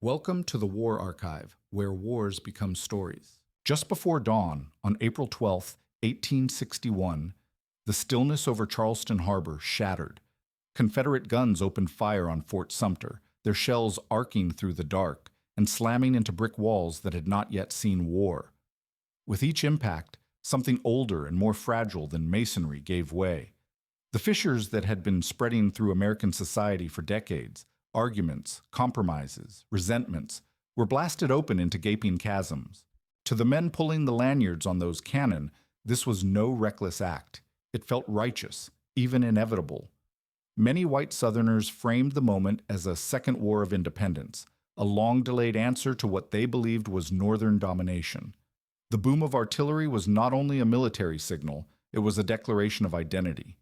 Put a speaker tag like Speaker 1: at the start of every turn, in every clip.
Speaker 1: Welcome to the War Archive, where wars become stories. Just before dawn, on April 12, 1861, the stillness over Charleston Harbor shattered. Confederate guns opened fire on Fort Sumter, their shells arcing through the dark and slamming into brick walls that had not yet seen war. With each impact, something older and more fragile than masonry gave way. The fissures that had been spreading through American society for decades, arguments, compromises, resentments, were blasted open into gaping chasms. To the men pulling the lanyards on those cannon, this was no reckless act. It felt righteous, even inevitable. Many white Southerners framed the moment as a second war of independence, a long-delayed answer to what they believed was Northern domination. The boom of artillery was not only a military signal, it was a declaration of identity.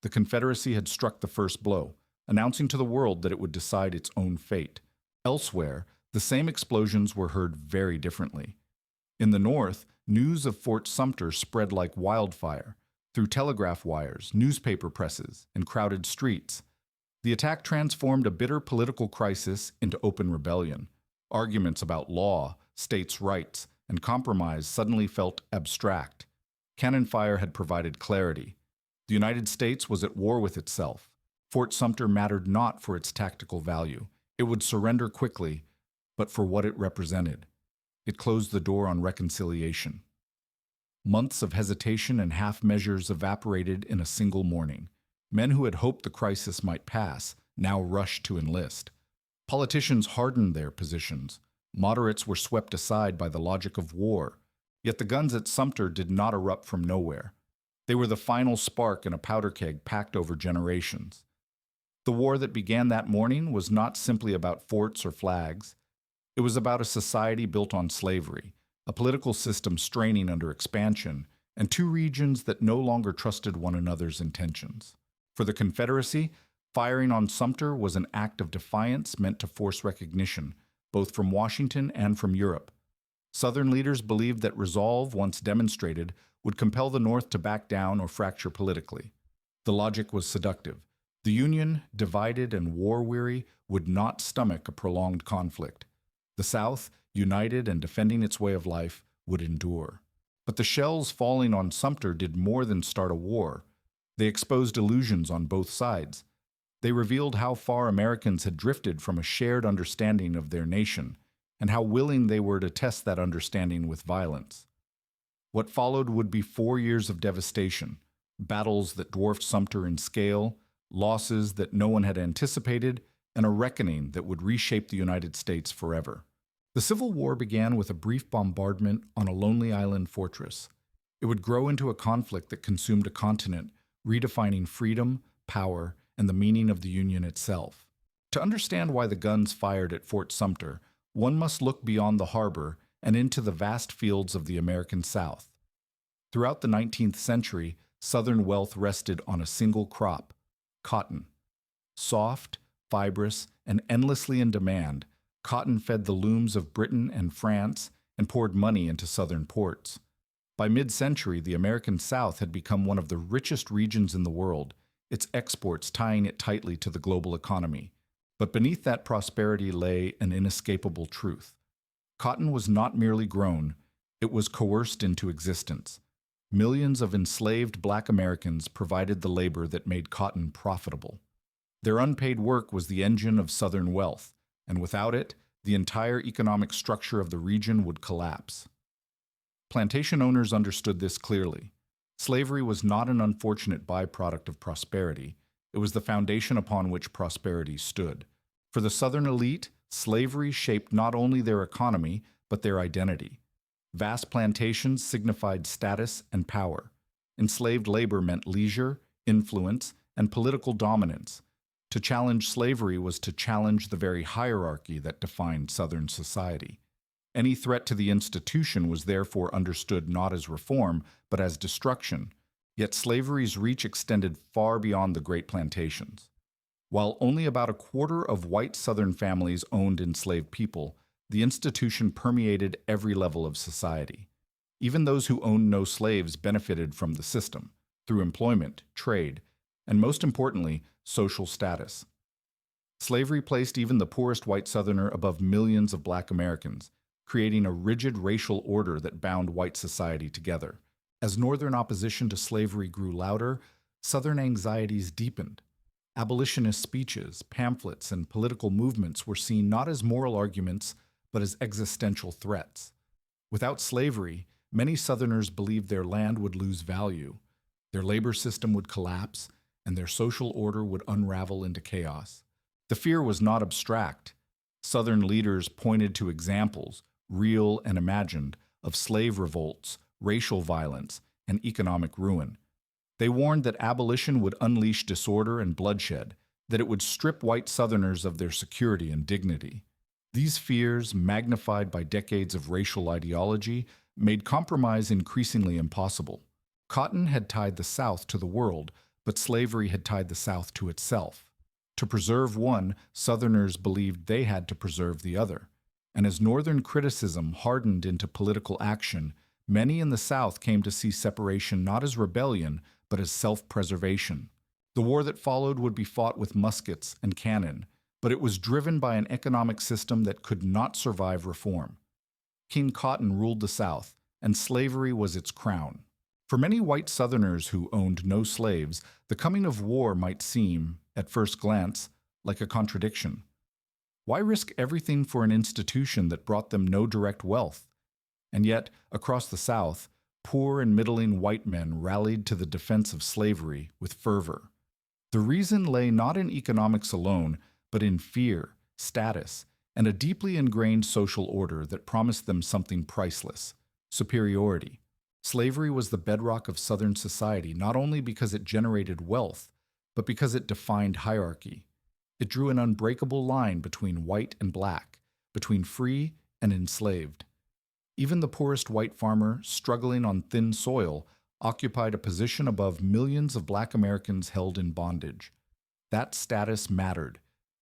Speaker 1: The Confederacy had struck the first blow, announcing to the world that it would decide its own fate. Elsewhere, the same explosions were heard very differently. In the North, news of Fort Sumter spread like wildfire, through telegraph wires, newspaper presses, and crowded streets. The attack transformed a bitter political crisis into open rebellion. Arguments about law, states' rights, and compromise suddenly felt abstract. Cannon fire had provided clarity. The United States was at war with itself. Fort Sumter mattered not for its tactical value. It would surrender quickly, but for what it represented. It closed the door on reconciliation. Months of hesitation and half measures evaporated in a single morning. Men who had hoped the crisis might pass now rushed to enlist. Politicians hardened their positions. Moderates were swept aside by the logic of war. Yet the guns at Sumter did not erupt from nowhere. They were the final spark in a powder keg packed over generations. The war that began that morning was not simply about forts or flags. It was about a society built on slavery, a political system straining under expansion, and two regions that no longer trusted one another's intentions. For the Confederacy, firing on Sumter was an act of defiance meant to force recognition, both from Washington and from Europe. Southern leaders believed that resolve, once demonstrated, would compel the North to back down or fracture politically. The logic was seductive. The Union, divided and war-weary, would not stomach a prolonged conflict. The South, united and defending its way of life, would endure. But the shells falling on Sumter did more than start a war. They exposed illusions on both sides. They revealed how far Americans had drifted from a shared understanding of their nation, and how willing they were to test that understanding with violence. What followed would be 4 years of devastation, battles that dwarfed Sumter in scale, losses that no one had anticipated, and a reckoning that would reshape the United States forever. The Civil War began with a brief bombardment on a lonely island fortress. It would grow into a conflict that consumed a continent, redefining freedom, power, and the meaning of the Union itself. To understand why the guns fired at Fort Sumter, one must look beyond the harbor and into the vast fields of the American South. Throughout the 19th century, Southern wealth rested on a single crop: cotton. Soft, fibrous, and endlessly in demand, cotton fed the looms of Britain and France and poured money into Southern ports. By mid-century, the American South had become one of the richest regions in the world, its exports tying it tightly to the global economy. But beneath that prosperity lay an inescapable truth. Cotton was not merely grown, it was coerced into existence. Millions of enslaved Black Americans provided the labor that made cotton profitable. Their unpaid work was the engine of Southern wealth, and without it, the entire economic structure of the region would collapse. Plantation owners understood this clearly. Slavery was not an unfortunate byproduct of prosperity. It was the foundation upon which prosperity stood. For the Southern elite, slavery shaped not only their economy, but their identity. Vast plantations signified status and power. Enslaved labor meant leisure, influence, and political dominance. To challenge slavery was to challenge the very hierarchy that defined Southern society. Any threat to the institution was therefore understood not as reform, but as destruction. Yet slavery's reach extended far beyond the great plantations. While only about a quarter of white Southern families owned enslaved people, the institution permeated every level of society. Even those who owned no slaves benefited from the system, through employment, trade, and most importantly, social status. Slavery placed even the poorest white Southerner above millions of black Americans, creating a rigid racial order that bound white society together. As Northern opposition to slavery grew louder, Southern anxieties deepened. Abolitionist speeches, pamphlets, and political movements were seen not as moral arguments, but as existential threats. Without slavery, many Southerners believed their land would lose value, their labor system would collapse, and their social order would unravel into chaos. The fear was not abstract. Southern leaders pointed to examples, real and imagined, of slave revolts, racial violence, and economic ruin. They warned that abolition would unleash disorder and bloodshed, that it would strip white Southerners of their security and dignity. These fears, magnified by decades of racial ideology, made compromise increasingly impossible. Cotton had tied the South to the world, but slavery had tied the South to itself. To preserve one, Southerners believed they had to preserve the other. And as Northern criticism hardened into political action, many in the South came to see separation not as rebellion, but as self-preservation. The war that followed would be fought with muskets and cannon, but it was driven by an economic system that could not survive reform. King Cotton ruled the South, and slavery was its crown. For many white Southerners who owned no slaves, the coming of war might seem, at first glance, like a contradiction. Why risk everything for an institution that brought them no direct wealth? And yet, across the South, poor and middling white men rallied to the defense of slavery with fervor. The reason lay not in economics alone, but in fear, status, and a deeply ingrained social order that promised them something priceless: superiority. Slavery was the bedrock of Southern society not only because it generated wealth, but because it defined hierarchy. It drew an unbreakable line between white and black, between free and enslaved. Even the poorest white farmer, struggling on thin soil, occupied a position above millions of black Americans held in bondage. That status mattered.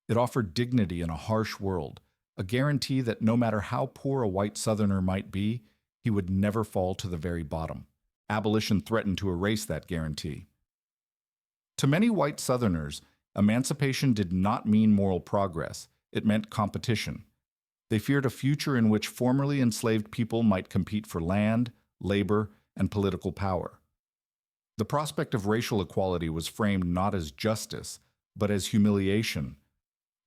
Speaker 1: It offered dignity in a harsh world, a guarantee that no matter how poor a white Southerner might be, he would never fall to the very bottom. Abolition threatened to erase that guarantee. To many white Southerners, emancipation did not mean moral progress. It meant competition. They feared a future in which formerly enslaved people might compete for land, labor, and political power. The prospect of racial equality was framed not as justice, but as humiliation.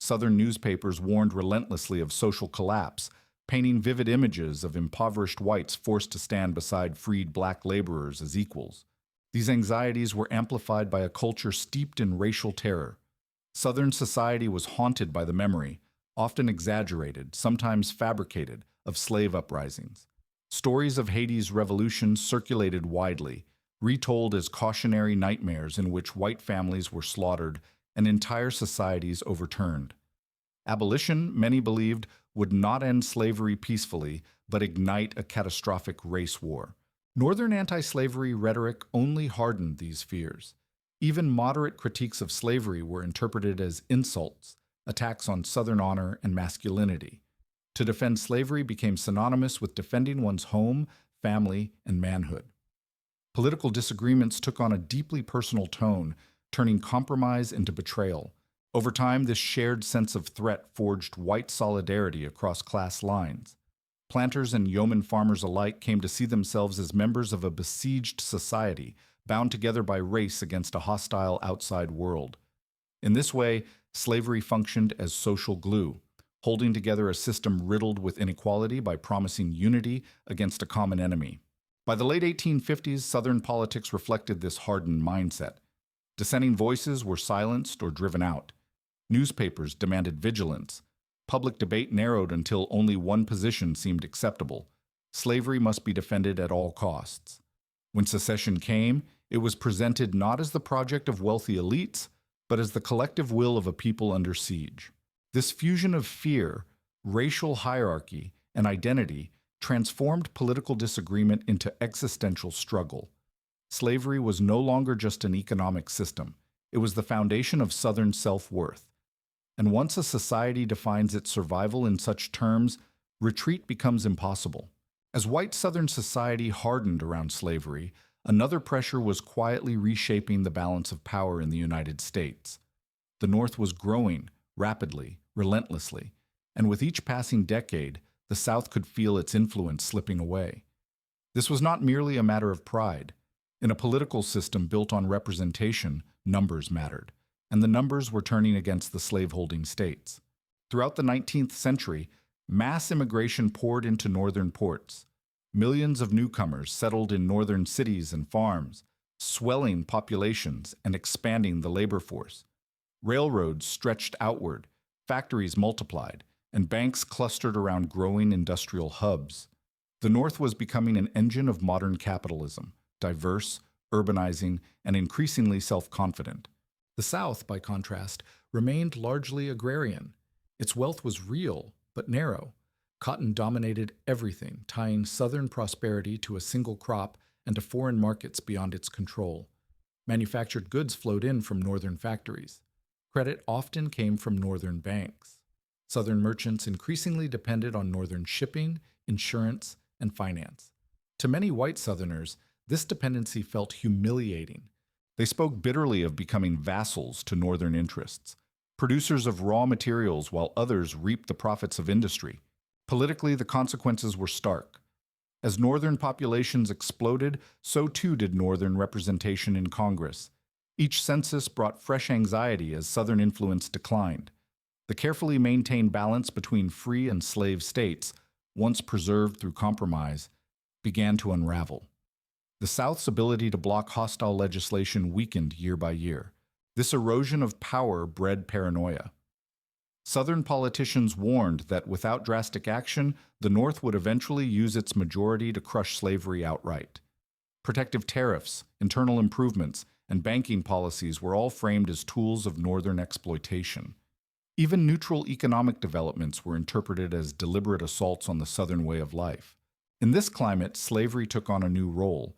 Speaker 1: Southern newspapers warned relentlessly of social collapse, painting vivid images of impoverished whites forced to stand beside freed black laborers as equals. These anxieties were amplified by a culture steeped in racial terror. Southern society was haunted by the memory, often exaggerated, sometimes fabricated, of slave uprisings. Stories of Haiti's revolution circulated widely, retold as cautionary nightmares in which white families were slaughtered and entire societies overturned. Abolition, many believed, would not end slavery peacefully, but ignite a catastrophic race war. Northern anti-slavery rhetoric only hardened these fears. Even moderate critiques of slavery were interpreted as insults, attacks on Southern honor and masculinity. To defend slavery became synonymous with defending one's home, family, and manhood. Political disagreements took on a deeply personal tone, turning compromise into betrayal. Over time, this shared sense of threat forged white solidarity across class lines. Planters and yeoman farmers alike came to see themselves as members of a besieged society, bound together by race against a hostile outside world. In this way, slavery functioned as social glue, holding together a system riddled with inequality by promising unity against a common enemy. By the late 1850s, Southern politics reflected this hardened mindset. Dissenting voices were silenced or driven out. Newspapers demanded vigilance. Public debate narrowed until only one position seemed acceptable: slavery must be defended at all costs. When secession came, it was presented not as the project of wealthy elites, but as the collective will of a people under siege. This fusion of fear, racial hierarchy, and identity transformed political disagreement into existential struggle. Slavery was no longer just an economic system. It was the foundation of Southern self-worth. And once a society defines its survival in such terms, retreat becomes impossible. As white Southern society hardened around slavery, another pressure was quietly reshaping the balance of power in the United States. The North was growing, rapidly, relentlessly, and with each passing decade, the South could feel its influence slipping away. This was not merely a matter of pride. In a political system built on representation, numbers mattered, and the numbers were turning against the slaveholding states. Throughout the 19th century, mass immigration poured into northern ports. Millions of newcomers settled in northern cities and farms, swelling populations and expanding the labor force. Railroads stretched outward, factories multiplied, and banks clustered around growing industrial hubs. The North was becoming an engine of modern capitalism, diverse, urbanizing, and increasingly self-confident. The South, by contrast, remained largely agrarian. Its wealth was real, but narrow. Cotton dominated everything, tying Southern prosperity to a single crop and to foreign markets beyond its control. Manufactured goods flowed in from northern factories. Credit often came from northern banks. Southern merchants increasingly depended on northern shipping, insurance, and finance. To many white Southerners, this dependency felt humiliating. They spoke bitterly of becoming vassals to northern interests, producers of raw materials while others reaped the profits of industry. Politically, the consequences were stark. As northern populations exploded, so too did northern representation in Congress. Each census brought fresh anxiety as southern influence declined. The carefully maintained balance between free and slave states, once preserved through compromise, began to unravel. The South's ability to block hostile legislation weakened year by year. This erosion of power bred paranoia. Southern politicians warned that without drastic action, the North would eventually use its majority to crush slavery outright. Protective tariffs, internal improvements, and banking policies were all framed as tools of Northern exploitation. Even neutral economic developments were interpreted as deliberate assaults on the Southern way of life. In this climate, slavery took on a new role.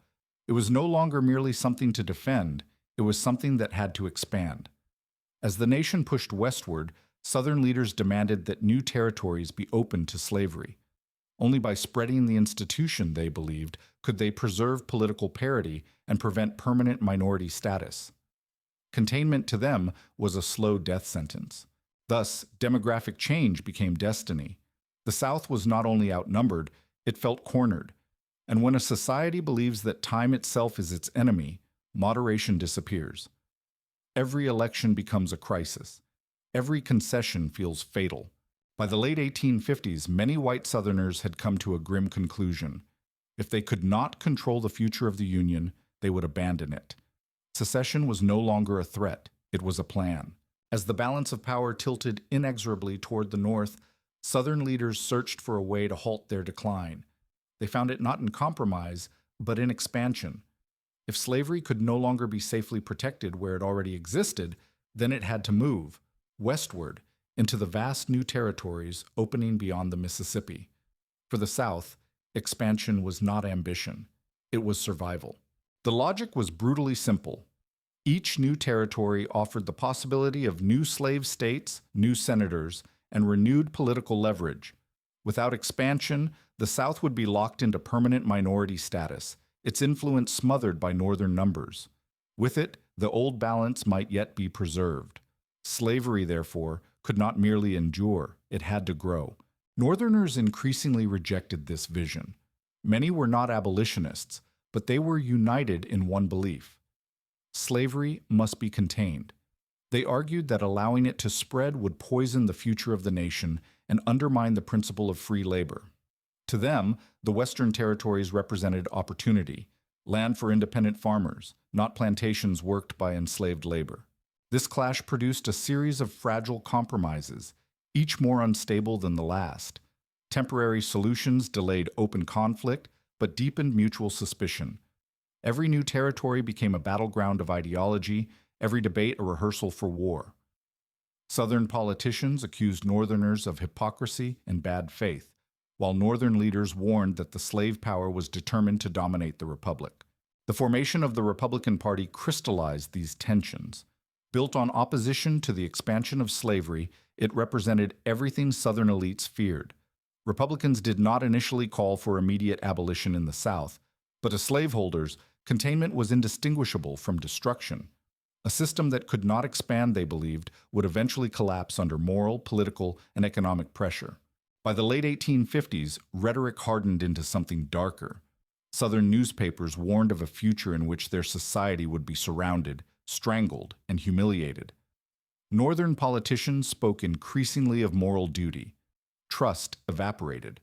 Speaker 1: It was no longer merely something to defend, it was something that had to expand. As the nation pushed westward, Southern leaders demanded that new territories be opened to slavery. Only by spreading the institution, they believed, could they preserve political parity and prevent permanent minority status. Containment to them was a slow death sentence. Thus, demographic change became destiny. The South was not only outnumbered, it felt cornered. And when a society believes that time itself is its enemy, moderation disappears. Every election becomes a crisis. Every concession feels fatal. By the late 1850s, many white Southerners had come to a grim conclusion. If they could not control the future of the Union, they would abandon it. Secession was no longer a threat, it was a plan. As the balance of power tilted inexorably toward the North, Southern leaders searched for a way to halt their decline. They found it not in compromise, but in expansion. If slavery could no longer be safely protected where it already existed, then it had to move westward into the vast new territories opening beyond the Mississippi. For the South, expansion was not ambition, it was survival. The logic was brutally simple. Each new territory offered the possibility of new slave states, new senators, and renewed political leverage. Without expansion, the South would be locked into permanent minority status, its influence smothered by northern numbers. With it, the old balance might yet be preserved. Slavery, therefore, could not merely endure, it had to grow. Northerners increasingly rejected this vision. Many were not abolitionists, but they were united in one belief. Slavery must be contained. They argued that allowing it to spread would poison the future of the nation and undermine the principle of free labor. To them, the Western territories represented opportunity, land for independent farmers, not plantations worked by enslaved labor. This clash produced a series of fragile compromises, each more unstable than the last. Temporary solutions delayed open conflict, but deepened mutual suspicion. Every new territory became a battleground of ideology, every debate a rehearsal for war. Southern politicians accused Northerners of hypocrisy and bad faith, while Northern leaders warned that the slave power was determined to dominate the Republic. The formation of the Republican Party crystallized these tensions. Built on opposition to the expansion of slavery, it represented everything Southern elites feared. Republicans did not initially call for immediate abolition in the South, but to slaveholders, containment was indistinguishable from destruction. A system that could not expand, they believed, would eventually collapse under moral, political, and economic pressure. By the late 1850s, rhetoric hardened into something darker. Southern newspapers warned of a future in which their society would be surrounded, strangled, and humiliated. Northern politicians spoke increasingly of moral duty. Trust evaporated.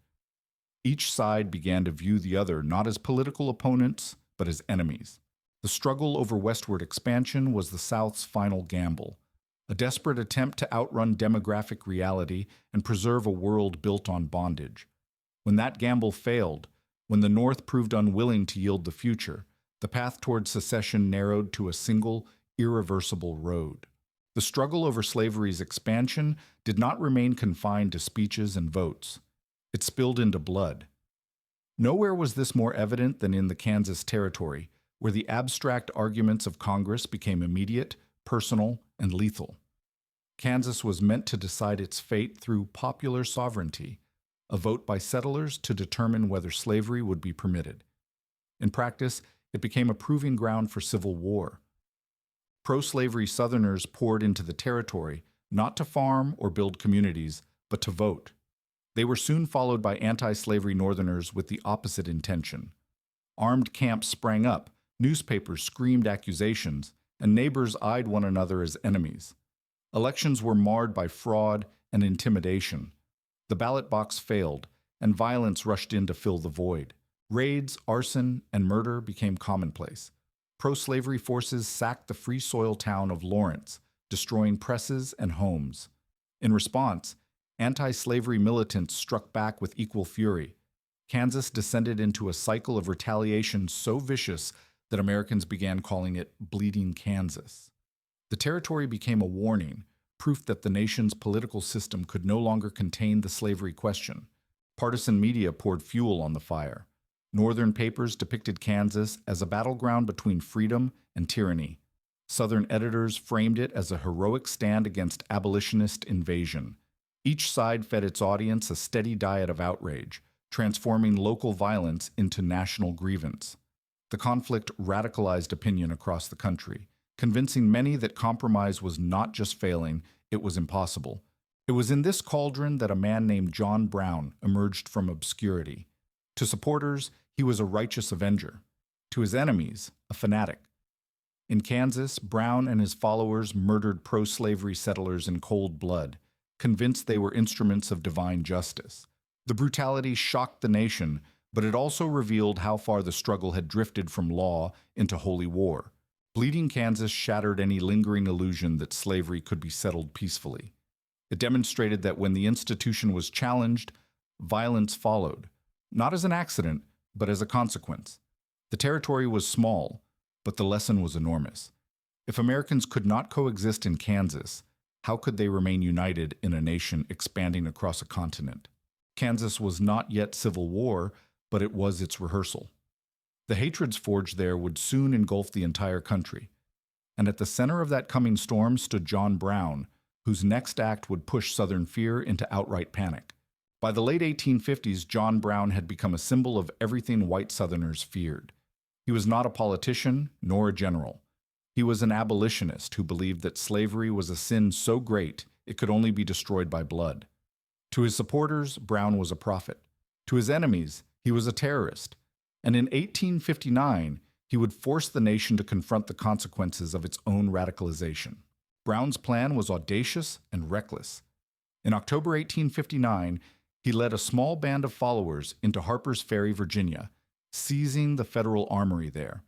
Speaker 1: Each side began to view the other not as political opponents, but as enemies. The struggle over westward expansion was the South's final gamble, a desperate attempt to outrun demographic reality and preserve a world built on bondage. When that gamble failed, when the North proved unwilling to yield the future, the path toward secession narrowed to a single, irreversible road. The struggle over slavery's expansion did not remain confined to speeches and votes. It spilled into blood. Nowhere was this more evident than in the Kansas Territory, where the abstract arguments of Congress became immediate, personal, and lethal. Kansas was meant to decide its fate through popular sovereignty, a vote by settlers to determine whether slavery would be permitted. In practice, it became a proving ground for civil war. Pro-slavery Southerners poured into the territory, not to farm or build communities, but to vote. They were soon followed by anti-slavery Northerners with the opposite intention. Armed camps sprang up, newspapers screamed accusations, and neighbors eyed one another as enemies. Elections were marred by fraud and intimidation. The ballot box failed, and violence rushed in to fill the void. Raids, arson, and murder became commonplace. Pro-slavery forces sacked the free soil town of Lawrence, destroying presses and homes. In response, anti-slavery militants struck back with equal fury. Kansas descended into a cycle of retaliation so vicious that Americans began calling it Bleeding Kansas. The territory became a warning, proof that the nation's political system could no longer contain the slavery question. Partisan media poured fuel on the fire. Northern papers depicted Kansas as a battleground between freedom and tyranny. Southern editors framed it as a heroic stand against abolitionist invasion. Each side fed its audience a steady diet of outrage, transforming local violence into national grievance. The conflict radicalized opinion across the country, convincing many that compromise was not just failing, it was impossible. It was in this cauldron that a man named John Brown emerged from obscurity. To supporters, he was a righteous avenger. To his enemies, a fanatic. In Kansas, Brown and his followers murdered pro-slavery settlers in cold blood, convinced they were instruments of divine justice. The brutality shocked the nation, but it also revealed how far the struggle had drifted from law into holy war. Bleeding Kansas shattered any lingering illusion that slavery could be settled peacefully. It demonstrated that when the institution was challenged, violence followed, not as an accident, but as a consequence. The territory was small, but the lesson was enormous. If Americans could not coexist in Kansas, how could they remain united in a nation expanding across a continent? Kansas was not yet civil war, but it was its rehearsal. The hatreds forged there would soon engulf the entire country. And at the center of that coming storm stood John Brown, whose next act would push Southern fear into outright panic. By the late 1850s, John Brown had become a symbol of everything white Southerners feared. He was not a politician, nor a general. He was an abolitionist who believed that slavery was a sin so great it could only be destroyed by blood. To his supporters, Brown was a prophet. To his enemies, he was a terrorist. And in 1859, he would force the nation to confront the consequences of its own radicalization. Brown's plan was audacious and reckless. In October 1859, he led a small band of followers into Harper's Ferry, Virginia, seizing the federal armory there.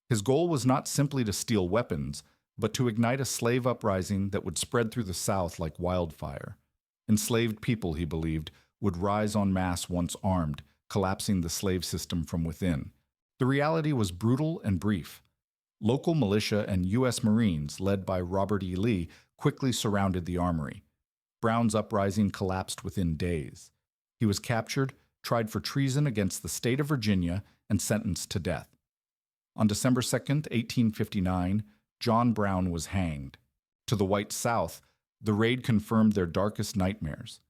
Speaker 1: His goal was not simply to steal weapons, but to ignite a slave uprising that would spread through the South like wildfire. Enslaved people, he believed, would rise en masse once armed, collapsing the slave system from within. The reality was brutal and brief. Local militia and U.S. Marines, led by Robert E. Lee, quickly surrounded the armory. Brown's uprising collapsed within days. He was captured, tried for treason against the state of Virginia, and sentenced to death. On December 2, 1859, John Brown was hanged. To the white South, the raid confirmed their darkest nightmares.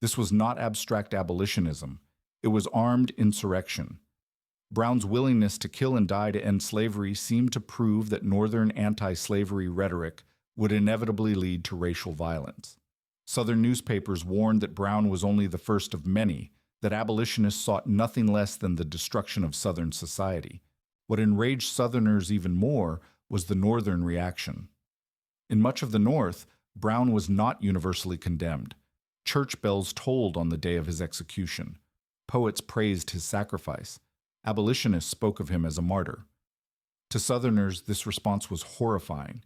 Speaker 1: This was not abstract abolitionism. It was armed insurrection. Brown's willingness to kill and die to end slavery seemed to prove that Northern anti-slavery rhetoric would inevitably lead to racial violence. Southern newspapers warned that Brown was only the first of many, that abolitionists sought nothing less than the destruction of Southern society. What enraged Southerners even more was the Northern reaction. In much of the North, Brown was not universally condemned. Church bells tolled on the day of his execution. Poets praised his sacrifice. Abolitionists spoke of him as a martyr. To Southerners, this response was horrifying.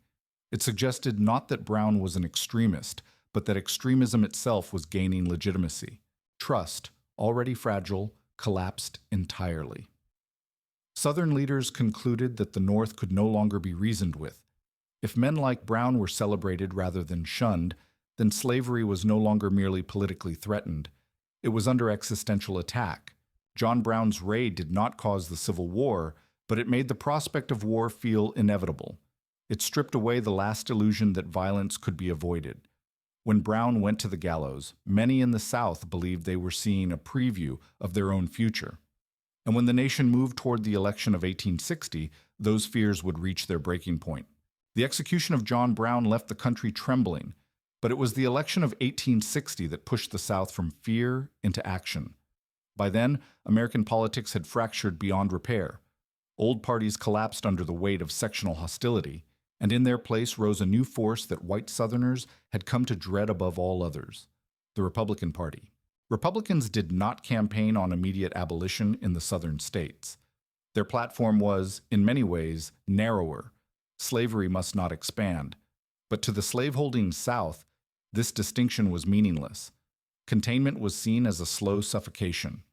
Speaker 1: It suggested not that Brown was an extremist, but that extremism itself was gaining legitimacy. Trust, already fragile, collapsed entirely. Southern leaders concluded that the North could no longer be reasoned with. If men like Brown were celebrated rather than shunned, then slavery was no longer merely politically threatened. It was under existential attack. John Brown's raid did not cause the Civil War, but it made the prospect of war feel inevitable. It stripped away the last illusion that violence could be avoided. When Brown went to the gallows, many in the South believed they were seeing a preview of their own future. And when the nation moved toward the election of 1860, those fears would reach their breaking point. The execution of John Brown left the country trembling, but it was the election of 1860 that pushed the South from fear into action. By then, American politics had fractured beyond repair. Old parties collapsed under the weight of sectional hostility, and in their place rose a new force that white Southerners had come to dread above all others: the Republican Party. Republicans did not campaign on immediate abolition in the Southern states. Their platform was, in many ways, narrower. Slavery must not expand. But to the slaveholding South, this distinction was meaningless. Containment was seen as a slow suffocation.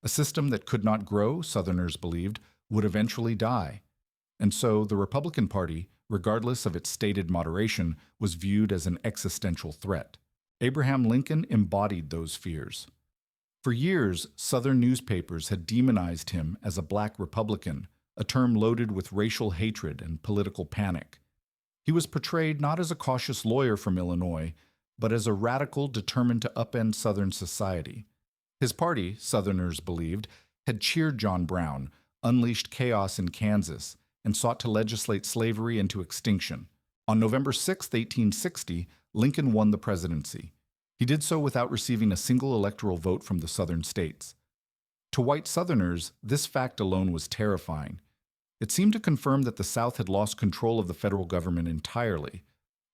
Speaker 1: A system that could not grow, Southerners believed, would eventually die. And so the Republican Party, regardless of its stated moderation, was viewed as an existential threat. Abraham Lincoln embodied those fears. For years, Southern newspapers had demonized him as a black Republican, a term loaded with racial hatred and political panic. He was portrayed not as a cautious lawyer from Illinois, but as a radical determined to upend Southern society. His party, Southerners believed, had cheered John Brown, unleashed chaos in Kansas, and sought to legislate slavery into extinction. On November 6, 1860, Lincoln won the presidency. He did so without receiving a single electoral vote from the Southern states. To white Southerners, this fact alone was terrifying. It seemed to confirm that the South had lost control of the federal government entirely,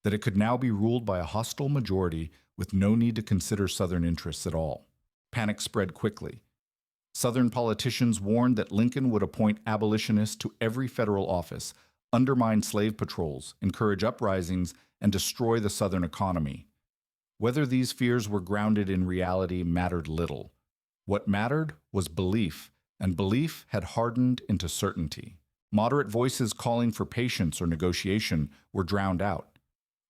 Speaker 1: that it could now be ruled by a hostile majority with no need to consider Southern interests at all. Panic spread quickly. Southern politicians warned that Lincoln would appoint abolitionists to every federal office, undermine slave patrols, encourage uprisings, and destroy the Southern economy. Whether these fears were grounded in reality mattered little. What mattered was belief, and belief had hardened into certainty. Moderate voices calling for patience or negotiation were drowned out.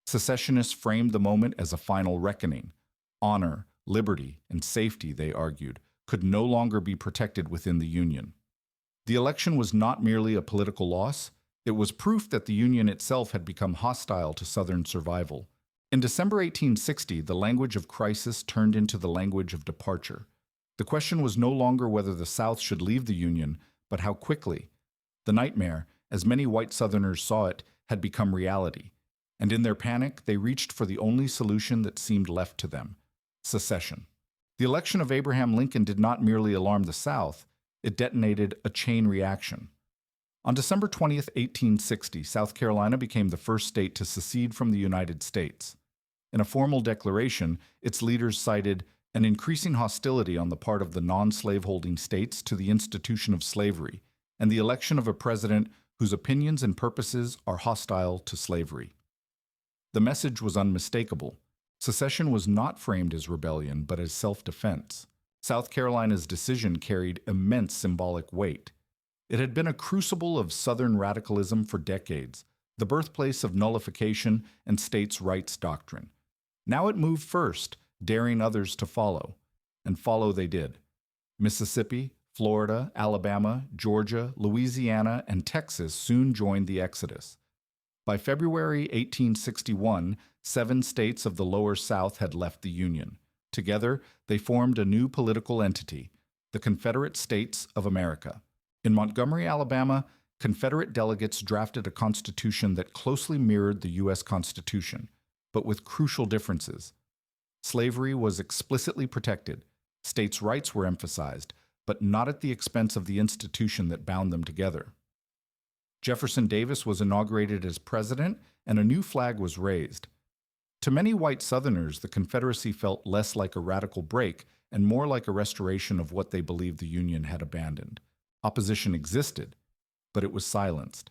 Speaker 1: Secessionists framed the moment as a final reckoning. Honor, liberty, and safety, they argued, could no longer be protected within the Union. The election was not merely a political loss, it was proof that the Union itself had become hostile to Southern survival. In December 1860, the language of crisis turned into the language of departure. The question was no longer whether the South should leave the Union, but how quickly. The nightmare, as many white Southerners saw it, had become reality, and in their panic, they reached for the only solution that seemed left to them: secession. The election of Abraham Lincoln did not merely alarm the South, it detonated a chain reaction. On December 20, 1860, South Carolina became the first state to secede from the United States. In a formal declaration, its leaders cited an increasing hostility on the part of the non-slaveholding states to the institution of slavery, and the election of a president whose opinions and purposes are hostile to slavery. The message was unmistakable. Secession was not framed as rebellion, but as self-defense. South Carolina's decision carried immense symbolic weight. It had been a crucible of Southern radicalism for decades, the birthplace of nullification and states' rights doctrine. Now it moved first, daring others to follow. And follow they did. Mississippi, Florida, Alabama, Georgia, Louisiana, and Texas soon joined the exodus. By February 1861, 7 states of the Lower South had left the Union. Together, they formed a new political entity, the Confederate States of America. In Montgomery, Alabama, Confederate delegates drafted a constitution that closely mirrored the U.S. Constitution, but with crucial differences. Slavery was explicitly protected, states' rights were emphasized, but not at the expense of the institution that bound them together. Jefferson Davis was inaugurated as president, and a new flag was raised. To many white Southerners, the Confederacy felt less like a radical break and more like a restoration of what they believed the Union had abandoned. Opposition existed, but it was silenced.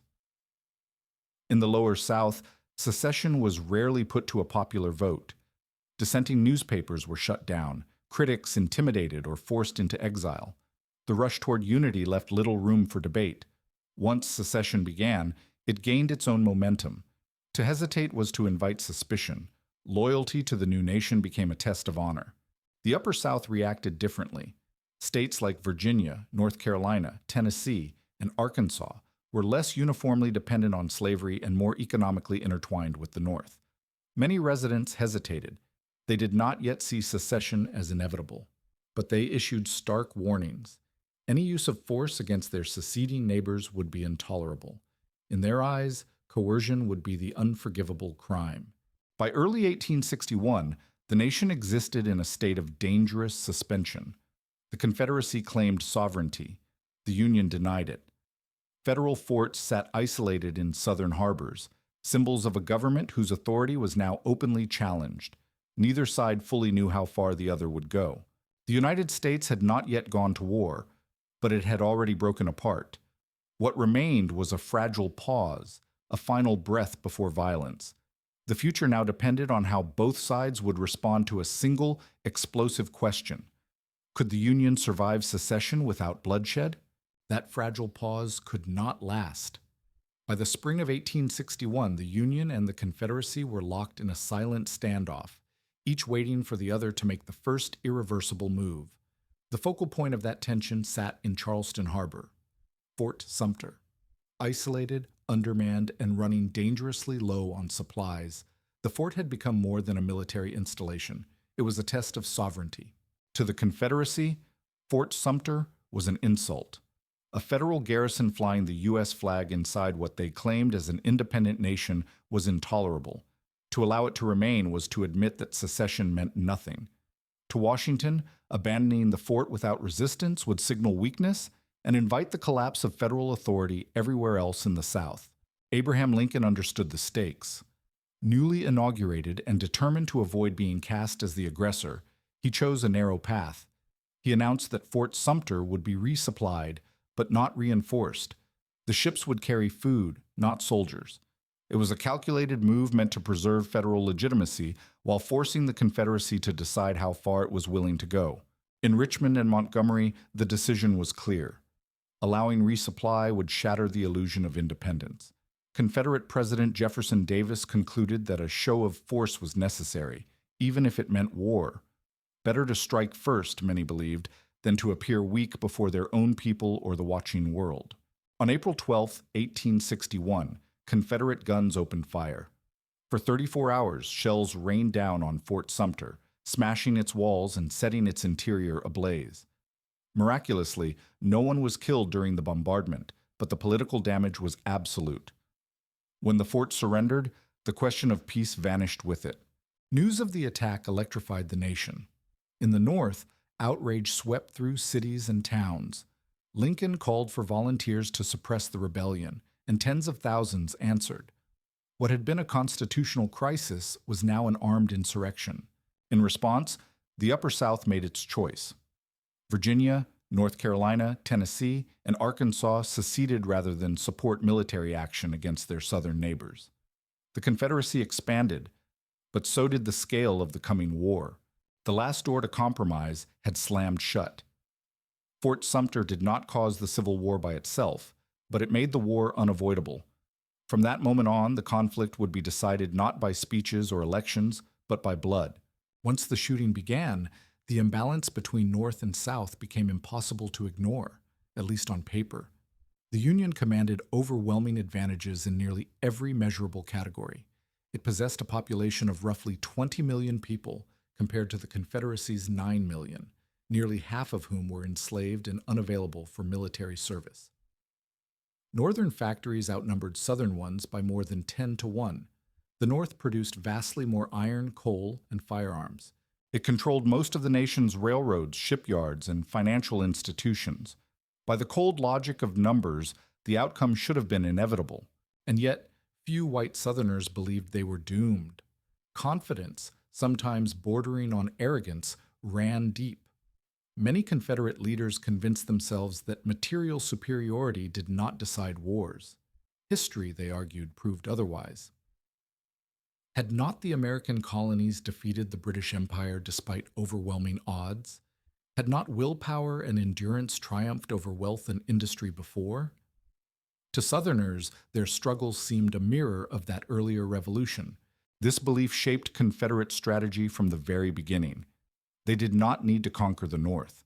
Speaker 1: In the Lower South, secession was rarely put to a popular vote. Dissenting newspapers were shut down, critics intimidated or forced into exile. The rush toward unity left little room for debate. Once secession began, it gained its own momentum. To hesitate was to invite suspicion. Loyalty to the new nation became a test of honor. The Upper South reacted differently. States like Virginia, North Carolina, Tennessee, and Arkansas were less uniformly dependent on slavery and more economically intertwined with the North. Many residents hesitated. They did not yet see secession as inevitable, but they issued stark warnings. Any use of force against their seceding neighbors would be intolerable. In their eyes, coercion would be the unforgivable crime. By early 1861, the nation existed in a state of dangerous suspension. The Confederacy claimed sovereignty. The Union denied it. Federal forts sat isolated in southern harbors, symbols of a government whose authority was now openly challenged. Neither side fully knew how far the other would go. The United States had not yet gone to war, but it had already broken apart. What remained was a fragile pause, a final breath before violence. The future now depended on how both sides would respond to a single, explosive question. Could the Union survive secession without bloodshed? That fragile pause could not last. By the spring of 1861, the Union and the Confederacy were locked in a silent standoff, each waiting for the other to make the first irreversible move. The focal point of that tension sat in Charleston Harbor, Fort Sumter. Isolated, undermanned, and running dangerously low on supplies, the fort had become more than a military installation. It was a test of sovereignty. To the Confederacy, Fort Sumter was an insult. A federal garrison flying the U.S. flag inside what they claimed as an independent nation was intolerable. To allow it to remain was to admit that secession meant nothing. To Washington, abandoning the fort without resistance would signal weakness and invite the collapse of federal authority everywhere else in the South. Abraham Lincoln understood the stakes. Newly inaugurated and determined to avoid being cast as the aggressor, he chose a narrow path. He announced that Fort Sumter would be resupplied, but not reinforced. The ships would carry food, not soldiers. It was a calculated move meant to preserve federal legitimacy while forcing the Confederacy to decide how far it was willing to go. In Richmond and Montgomery, the decision was clear. Allowing resupply would shatter the illusion of independence. Confederate President Jefferson Davis concluded that a show of force was necessary, even if it meant war. Better to strike first, many believed, than to appear weak before their own people or the watching world. On April 12, 1861, Confederate guns opened fire. For 34 hours, shells rained down on Fort Sumter, smashing its walls and setting its interior ablaze. Miraculously, no one was killed during the bombardment, but the political damage was absolute. When the fort surrendered, the question of peace vanished with it. News of the attack electrified the nation. In the North, outrage swept through cities and towns. Lincoln called for volunteers to suppress the rebellion, and tens of thousands answered. What had been a constitutional crisis was now an armed insurrection. In response, the Upper South made its choice. Virginia, North Carolina, Tennessee, and Arkansas seceded rather than support military action against their southern neighbors. The Confederacy expanded, but so did the scale of the coming war. The last door to compromise had slammed shut. Fort Sumter did not cause the Civil War by itself, but it made the war unavoidable. From that moment on, the conflict would be decided not by speeches or elections, but by blood. Once the shooting began, the imbalance between North and South became impossible to ignore, at least on paper. The Union commanded overwhelming advantages in nearly every measurable category. It possessed a population of roughly 20 million people compared to the Confederacy's 9 million, nearly half of whom were enslaved and unavailable for military service. Northern factories outnumbered Southern ones by more than 10 to 1. The North produced vastly more iron, coal, and firearms. It controlled most of the nation's railroads, shipyards, and financial institutions. By the cold logic of numbers, the outcome should have been inevitable. And yet, few white Southerners believed they were doomed. Confidence, sometimes bordering on arrogance, ran deep. Many Confederate leaders convinced themselves that material superiority did not decide wars. History, they argued, proved otherwise. Had not the American colonies defeated the British Empire despite overwhelming odds? Had not willpower and endurance triumphed over wealth and industry before? To Southerners, their struggles seemed a mirror of that earlier revolution. This belief shaped Confederate strategy from the very beginning. They did not need to conquer the North.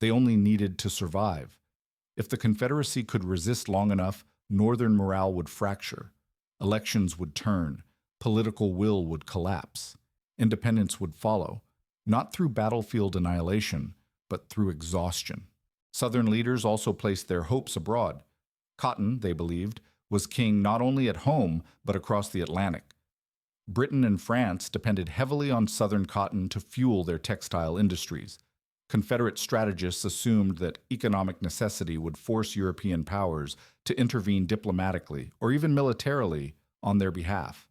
Speaker 1: They only needed to survive. If the Confederacy could resist long enough, Northern morale would fracture. Elections would turn. Political will would collapse. Independence would follow, not through battlefield annihilation, but through exhaustion. Southern leaders also placed their hopes abroad. Cotton, they believed, was king not only at home, but across the Atlantic. Britain and France depended heavily on Southern cotton to fuel their textile industries. Confederate strategists assumed that economic necessity would force European powers to intervene diplomatically or even militarily on their behalf.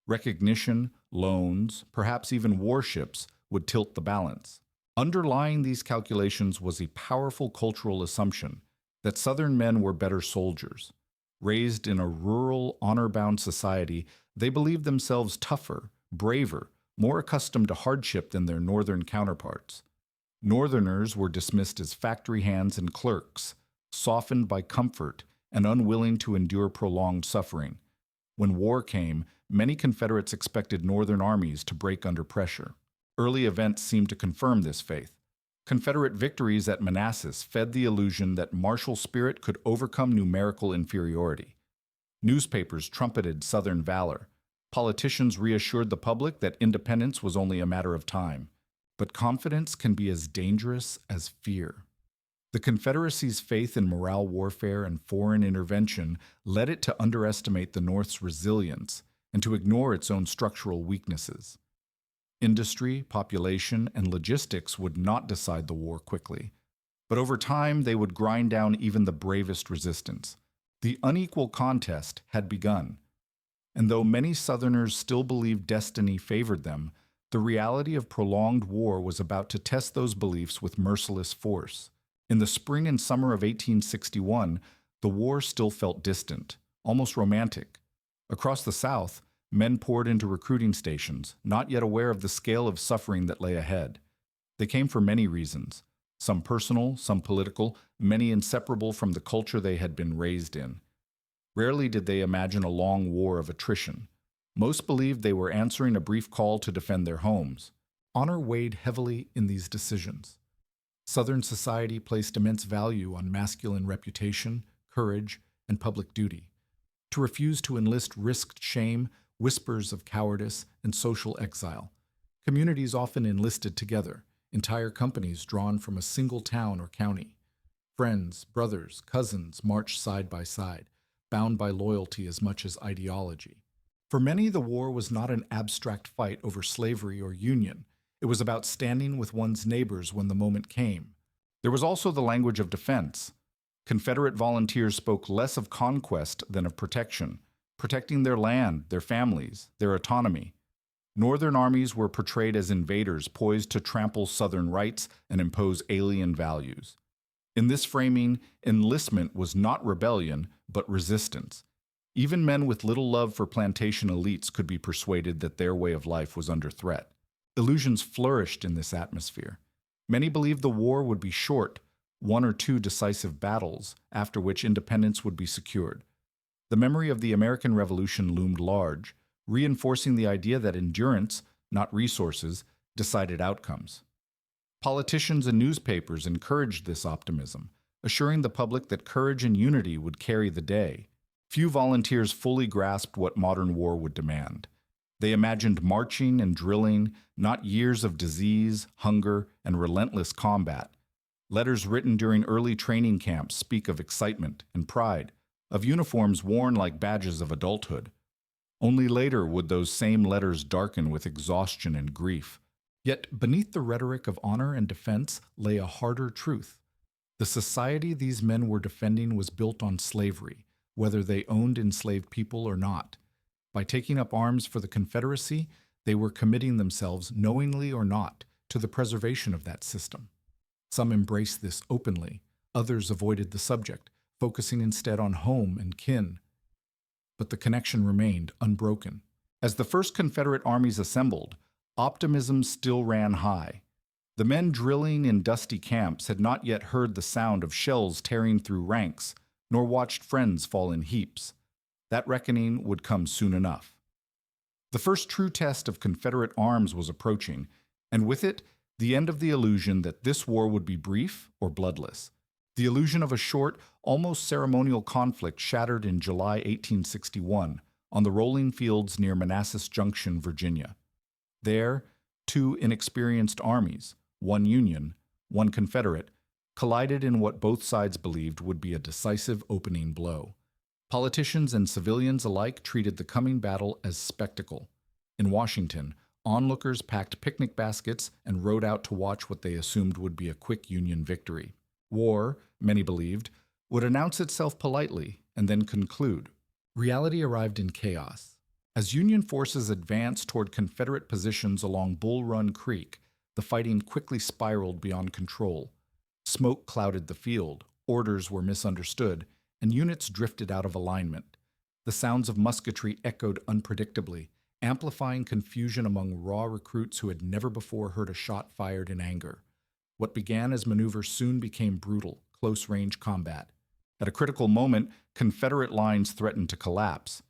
Speaker 1: Recognition, loans, perhaps even warships would tilt the balance. Underlying these calculations was a powerful cultural assumption that Southern men were better soldiers. Raised in a rural, honor-bound society, they believed themselves tougher, braver, more accustomed to hardship than their Northern counterparts. Northerners were dismissed as factory hands and clerks, softened by comfort and unwilling to endure prolonged suffering. When war came, many Confederates expected Northern armies to break under pressure. Early events seemed to confirm this faith. Confederate victories at Manassas fed the illusion that martial spirit could overcome numerical inferiority. Newspapers trumpeted Southern valor. Politicians reassured the public that independence was only a matter of time. But confidence can be as dangerous as fear. The Confederacy's faith in morale warfare and foreign intervention led it to underestimate the North's resilience and to ignore its own structural weaknesses. Industry, population, and logistics would not decide the war quickly, but over time they would grind down even the bravest resistance. The unequal contest had begun, and though many Southerners still believed destiny favored them, the reality of prolonged war was about to test those beliefs with merciless force. In the spring and summer of 1861, the war still felt distant, almost romantic. Across the South, men poured into recruiting stations, not yet aware of the scale of suffering that lay ahead. They came for many reasons, some personal, some political, many inseparable from the culture they had been raised in. Rarely did they imagine a long war of attrition. Most believed they were answering a brief call to defend their homes. Honor weighed heavily in these decisions. Southern society placed immense value on masculine reputation, courage, and public duty. To refuse to enlist risked shame, whispers of cowardice, and social exile. Communities often enlisted together, entire companies drawn from a single town or county. Friends, brothers, cousins marched side by side, bound by loyalty as much as ideology. For many, the war was not an abstract fight over slavery or union. It was about standing with one's neighbors when the moment came. There was also the language of defense. Confederate volunteers spoke less of conquest than of protection, protecting their land, their families, their autonomy. Northern armies were portrayed as invaders poised to trample Southern rights and impose alien values. In this framing, enlistment was not rebellion, but resistance. Even men with little love for plantation elites could be persuaded that their way of life was under threat. Illusions flourished in this atmosphere. Many believed the war would be short, 1 or 2 decisive battles, after which independence would be secured. The memory of the American Revolution loomed large, reinforcing the idea that endurance, not resources, decided outcomes. Politicians and newspapers encouraged this optimism, assuring the public that courage and unity would carry the day. Few volunteers fully grasped what modern war would demand. They imagined marching and drilling, not years of disease, hunger, and relentless combat. Letters written during early training camps speak of excitement and pride, of uniforms worn like badges of adulthood. Only later would those same letters darken with exhaustion and grief. Yet beneath the rhetoric of honor and defense lay a harder truth. The society these men were defending was built on slavery, whether they owned enslaved people or not. By taking up arms for the Confederacy, they were committing themselves, knowingly or not, to the preservation of that system. Some embraced this openly, others avoided the subject, focusing instead on home and kin. But the connection remained unbroken. As the first Confederate armies assembled, optimism still ran high. The men drilling in dusty camps had not yet heard the sound of shells tearing through ranks, nor watched friends fall in heaps. That reckoning would come soon enough. The first true test of Confederate arms was approaching, and with it, the end of the illusion that this war would be brief or bloodless. The illusion of a short, almost ceremonial conflict shattered in July 1861 on the rolling fields near Manassas Junction, Virginia. There, two inexperienced armies, one Union, one Confederate, collided in what both sides believed would be a decisive opening blow. Politicians and civilians alike treated the coming battle as spectacle. In Washington, onlookers packed picnic baskets and rode out to watch what they assumed would be a quick Union victory. War, many believed, would announce itself politely and then conclude. Reality arrived in chaos. As Union forces advanced toward Confederate positions along Bull Run Creek, the fighting quickly spiraled beyond control. Smoke clouded the field, orders were misunderstood, and units drifted out of alignment. The sounds of musketry echoed unpredictably, amplifying confusion among raw recruits who had never before heard a shot fired in anger. What began as maneuver soon became brutal, close-range combat. At a critical moment, Confederate lines threatened to collapse.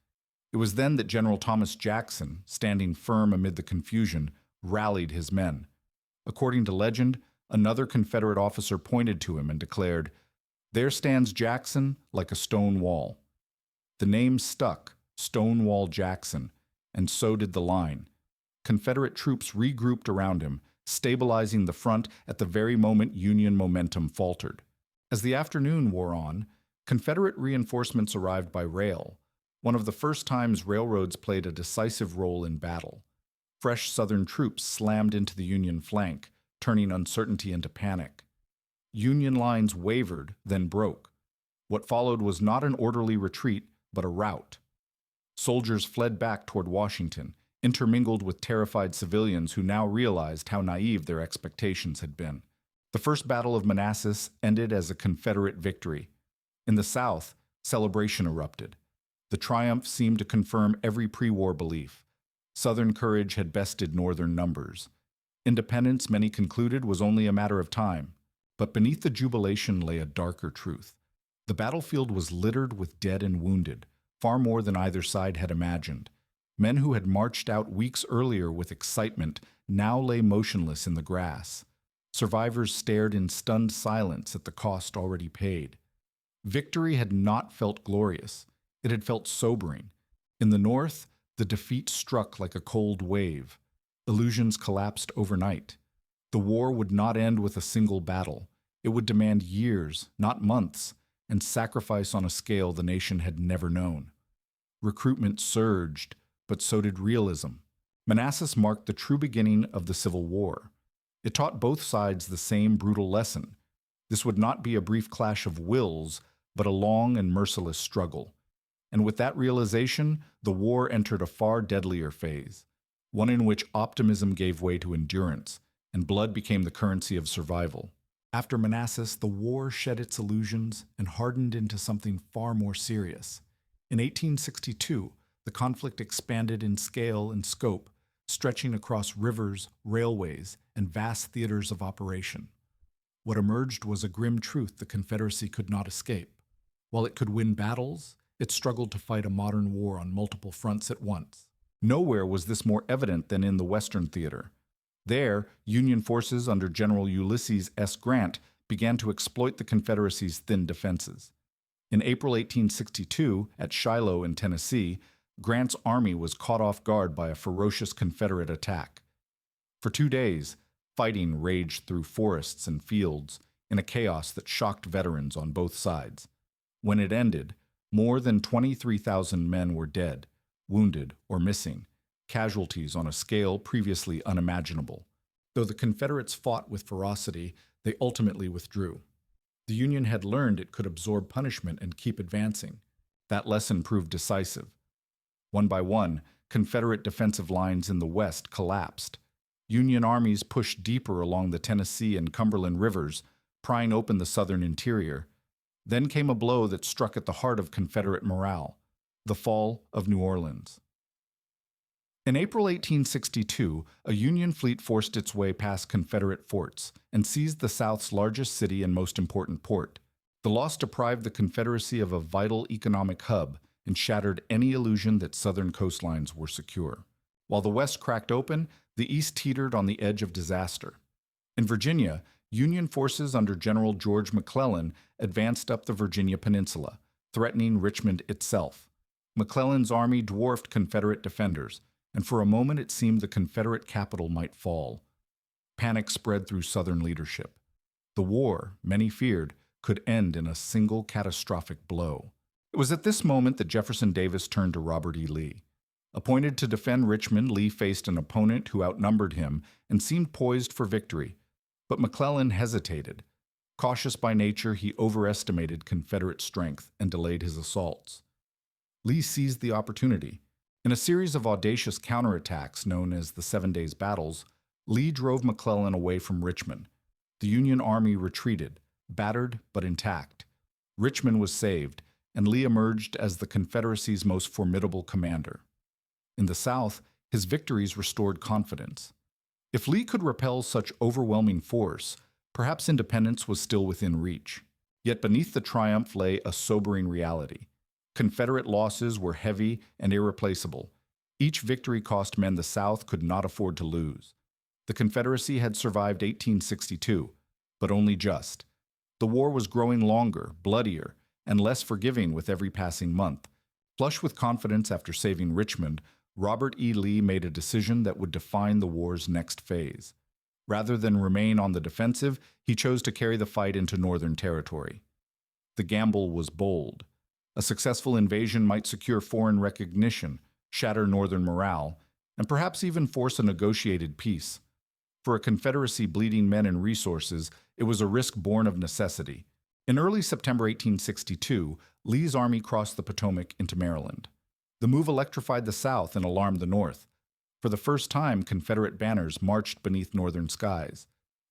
Speaker 1: It was then that General Thomas Jackson, standing firm amid the confusion, rallied his men. According to legend, another Confederate officer pointed to him and declared, "There stands Jackson like a stone wall." The name stuck, Stonewall Jackson, and so did the line. Confederate troops regrouped around him, stabilizing the front at the very moment Union momentum faltered. As the afternoon wore on, Confederate reinforcements arrived by rail, one of the first times railroads played a decisive role in battle. Fresh Southern troops slammed into the Union flank, turning uncertainty into panic. Union lines wavered, then broke. What followed was not an orderly retreat, but a rout. Soldiers fled back toward Washington, intermingled with terrified civilians who now realized how naive their expectations had been. The First Battle of Manassas ended as a Confederate victory. In the South, celebration erupted. The triumph seemed to confirm every pre-war belief. Southern courage had bested Northern numbers. Independence, many concluded, was only a matter of time. But beneath the jubilation lay a darker truth. The battlefield was littered with dead and wounded, far more than either side had imagined. Men who had marched out weeks earlier with excitement now lay motionless in the grass. Survivors stared in stunned silence at the cost already paid. Victory had not felt glorious. It had felt sobering. In the North, the defeat struck like a cold wave. Illusions collapsed overnight. The war would not end with a single battle. It would demand years, not months, and sacrifice on a scale the nation had never known. Recruitment surged, but so did realism. Manassas marked the true beginning of the Civil War. It taught both sides the same brutal lesson. This would not be a brief clash of wills, but a long and merciless struggle. And with that realization, the war entered a far deadlier phase, one in which optimism gave way to endurance, and blood became the currency of survival. After Manassas, the war shed its illusions and hardened into something far more serious. In 1862, the conflict expanded in scale and scope, stretching across rivers, railways, and vast theaters of operation. What emerged was a grim truth the Confederacy could not escape. While it could win battles, it struggled to fight a modern war on multiple fronts at once. Nowhere was this more evident than in the Western theater. There, Union forces under General Ulysses S. Grant began to exploit the Confederacy's thin defenses. In April 1862, at Shiloh in Tennessee, Grant's army was caught off guard by a ferocious Confederate attack. For 2 days, fighting raged through forests and fields in a chaos that shocked veterans on both sides. When it ended, More than 23,000 men were dead, wounded, or missing, casualties on a scale previously unimaginable. Though the Confederates fought with ferocity, they ultimately withdrew. The Union had learned it could absorb punishment and keep advancing. That lesson proved decisive. One by one, Confederate defensive lines in the West collapsed. Union armies pushed deeper along the Tennessee and Cumberland rivers, prying open the southern interior. Then came a blow that struck at the heart of Confederate morale: the fall of New Orleans. In April 1862, a Union fleet forced its way past Confederate forts and seized the South's largest city and most important port. The loss deprived the Confederacy of a vital economic hub and shattered any illusion that Southern coastlines were secure. While the West cracked open, the East teetered on the edge of disaster. In Virginia, Union forces under General George McClellan advanced up the Virginia Peninsula, threatening Richmond itself. McClellan's army dwarfed Confederate defenders, and for a moment it seemed the Confederate capital might fall. Panic spread through Southern leadership. The war, many feared, could end in a single catastrophic blow. It was at this moment that Jefferson Davis turned to Robert E. Lee. Appointed to defend Richmond, Lee faced an opponent who outnumbered him and seemed poised for victory. But McClellan hesitated. Cautious by nature, he overestimated Confederate strength and delayed his assaults. Lee seized the opportunity. In a series of audacious counterattacks known as the 7 Days Battles, Lee drove McClellan away from Richmond. The Union army retreated, battered but intact. Richmond was saved, and Lee emerged as the Confederacy's most formidable commander. In the South, his victories restored confidence. If Lee could repel such overwhelming force, perhaps independence was still within reach. Yet beneath the triumph lay a sobering reality. Confederate losses were heavy and irreplaceable. Each victory cost men the South could not afford to lose. The Confederacy had survived 1862, but only just. The war was growing longer, bloodier, and less forgiving with every passing month. Flush with confidence after saving Richmond, Robert E. Lee made a decision that would define the war's next phase. Rather than remain on the defensive, he chose to carry the fight into Northern territory. The gamble was bold. A successful invasion might secure foreign recognition, shatter Northern morale, and perhaps even force a negotiated peace. For a Confederacy bleeding men and resources, it was a risk born of necessity. In early September 1862, Lee's army crossed the Potomac into Maryland. The move electrified the South and alarmed the North. For the first time, Confederate banners marched beneath Northern skies.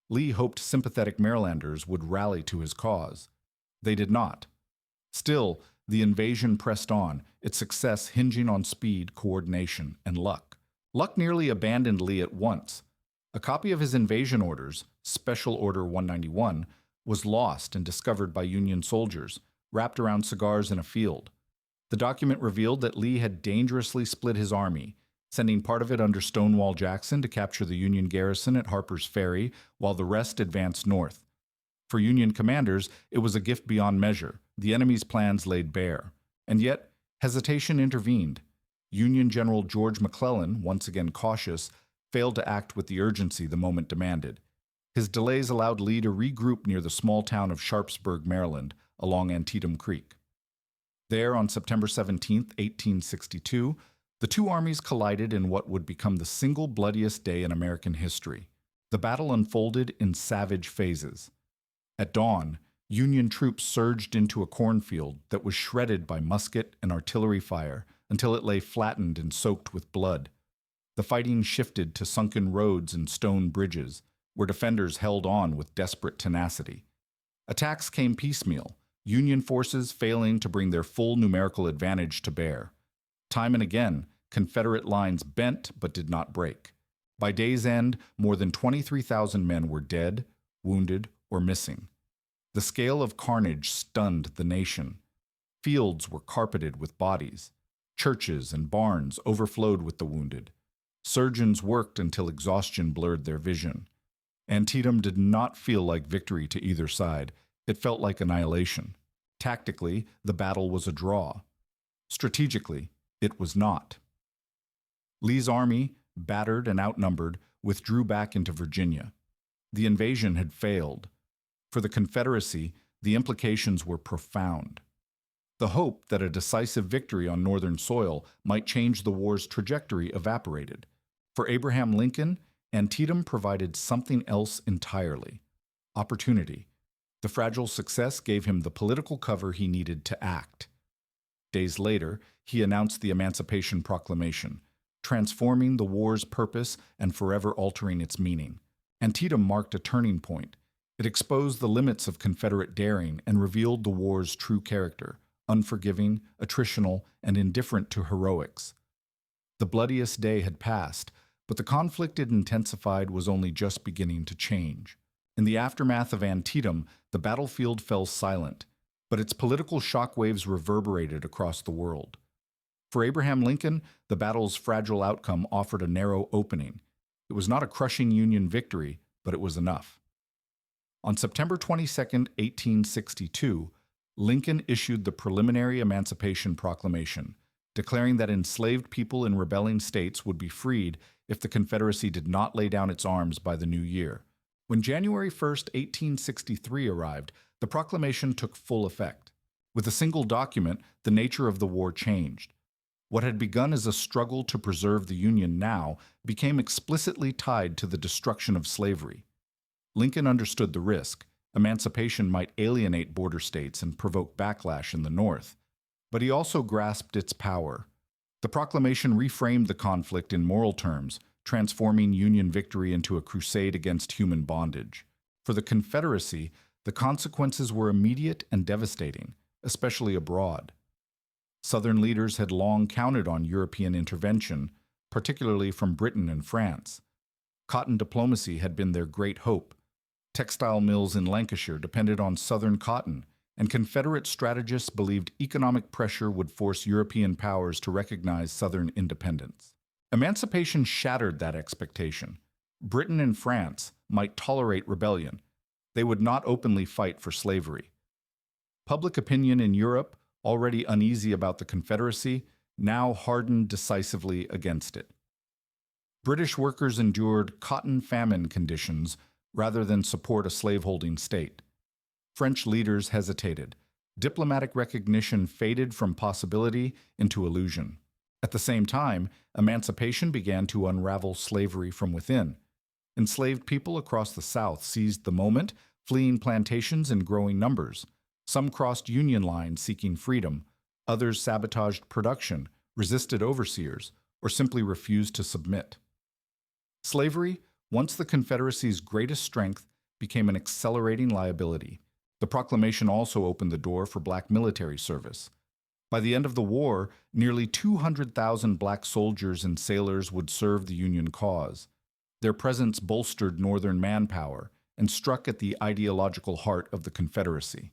Speaker 1: Lee hoped sympathetic Marylanders would rally to his cause. They did not. Still, the invasion pressed on, its success hinging on speed, coordination, and luck. Luck nearly abandoned Lee at once. A copy of his invasion orders, Special Order 191, was lost and discovered by Union soldiers, wrapped around cigars in a field. The document revealed that Lee had dangerously split his army, sending part of it under Stonewall Jackson to capture the Union garrison at Harper's Ferry, while the rest advanced north. For Union commanders, it was a gift beyond measure. The enemy's plans laid bare. And yet, hesitation intervened. Union General George McClellan, once again cautious, failed to act with the urgency the moment demanded. His delays allowed Lee to regroup near the small town of Sharpsburg, Maryland, along Antietam Creek. There, on September 17, 1862, the two armies collided in what would become the single bloodiest day in American history. The battle unfolded in savage phases. At dawn, Union troops surged into a cornfield that was shredded by musket and artillery fire until it lay flattened and soaked with blood. The fighting shifted to sunken roads and stone bridges, where defenders held on with desperate tenacity. Attacks came piecemeal, Union forces failing to bring their full numerical advantage to bear. Time and again, Confederate lines bent but did not break. By day's end, more than 23,000 men were dead, wounded, or missing. The scale of carnage stunned the nation. Fields were carpeted with bodies. Churches and barns overflowed with the wounded. Surgeons worked until exhaustion blurred their vision. Antietam did not feel like victory to either side. It felt like annihilation. Tactically, the battle was a draw. Strategically, it was not. Lee's army, battered and outnumbered, withdrew back into Virginia. The invasion had failed. For the Confederacy, the implications were profound. The hope that a decisive victory on Northern soil might change the war's trajectory evaporated. For Abraham Lincoln, Antietam provided something else entirely: opportunity. The fragile success gave him the political cover he needed to act. Days later, he announced the Emancipation Proclamation, transforming the war's purpose and forever altering its meaning. Antietam marked a turning point. It exposed the limits of Confederate daring and revealed the war's true character: unforgiving, attritional, and indifferent to heroics. The bloodiest day had passed, but the conflict it intensified was only just beginning to change. In the aftermath of Antietam, the battlefield fell silent, but its political shockwaves reverberated across the world. For Abraham Lincoln, the battle's fragile outcome offered a narrow opening. It was not a crushing Union victory, but it was enough. On September 22, 1862, Lincoln issued the preliminary Emancipation Proclamation, declaring that enslaved people in rebelling states would be freed if the Confederacy did not lay down its arms by the new year. When January 1, 1863 arrived, the proclamation took full effect. With a single document, the nature of the war changed. What had begun as a struggle to preserve the Union now became explicitly tied to the destruction of slavery. Lincoln understood the risk. Emancipation might alienate border states and provoke backlash in the North. But he also grasped its power. The proclamation reframed the conflict in moral terms, transforming Union victory into a crusade against human bondage. For the Confederacy, the consequences were immediate and devastating, especially abroad. Southern leaders had long counted on European intervention, particularly from Britain and France. Cotton diplomacy had been their great hope. Textile mills in Lancashire depended on Southern cotton, and Confederate strategists believed economic pressure would force European powers to recognize Southern independence. Emancipation shattered that expectation. Britain and France might tolerate rebellion. They would not openly fight for slavery. Public opinion in Europe, already uneasy about the Confederacy, now hardened decisively against it. British workers endured cotton famine conditions rather than support a slaveholding state. French leaders hesitated. Diplomatic recognition faded from possibility into illusion. At the same time, emancipation began to unravel slavery from within. Enslaved people across the South seized the moment, fleeing plantations in growing numbers. Some crossed Union lines seeking freedom. Others sabotaged production, resisted overseers, or simply refused to submit. Slavery, once the Confederacy's greatest strength, became an accelerating liability. The proclamation also opened the door for black military service. By the end of the war, nearly 200,000 black soldiers and sailors would serve the Union cause. Their presence bolstered Northern manpower and struck at the ideological heart of the Confederacy.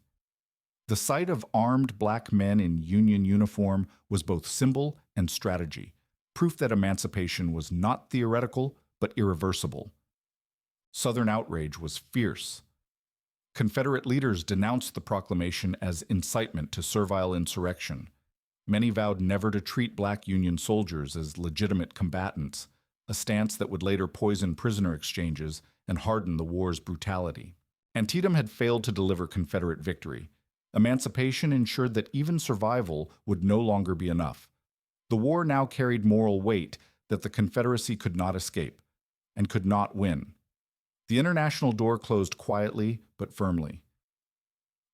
Speaker 1: The sight of armed black men in Union uniform was both symbol and strategy, proof that emancipation was not theoretical but irreversible. Southern outrage was fierce. Confederate leaders denounced the proclamation as incitement to servile insurrection. Many vowed never to treat black Union soldiers as legitimate combatants, a stance that would later poison prisoner exchanges and harden the war's brutality. Antietam had failed to deliver Confederate victory. Emancipation ensured that even survival would no longer be enough. The war now carried moral weight that the Confederacy could not escape and could not win. The international door closed quietly but firmly.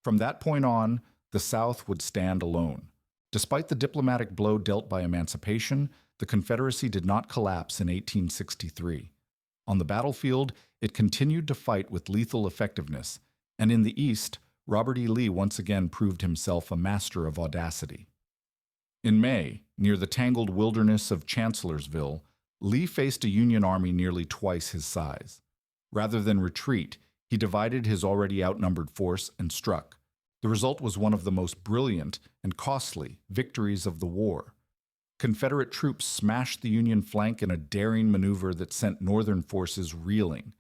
Speaker 1: From that point on, the South would stand alone. Despite the diplomatic blow dealt by emancipation, the Confederacy did not collapse in 1863. On the battlefield, it continued to fight with lethal effectiveness, and in the East, Robert E. Lee once again proved himself a master of audacity. In May, near the tangled wilderness of Chancellorsville, Lee faced a Union army nearly twice his size. Rather than retreat, he divided his already outnumbered force and struck. The result was one of the most brilliant and costly victories of the war. Confederate troops smashed the Union flank in a daring maneuver that sent Northern forces reeling.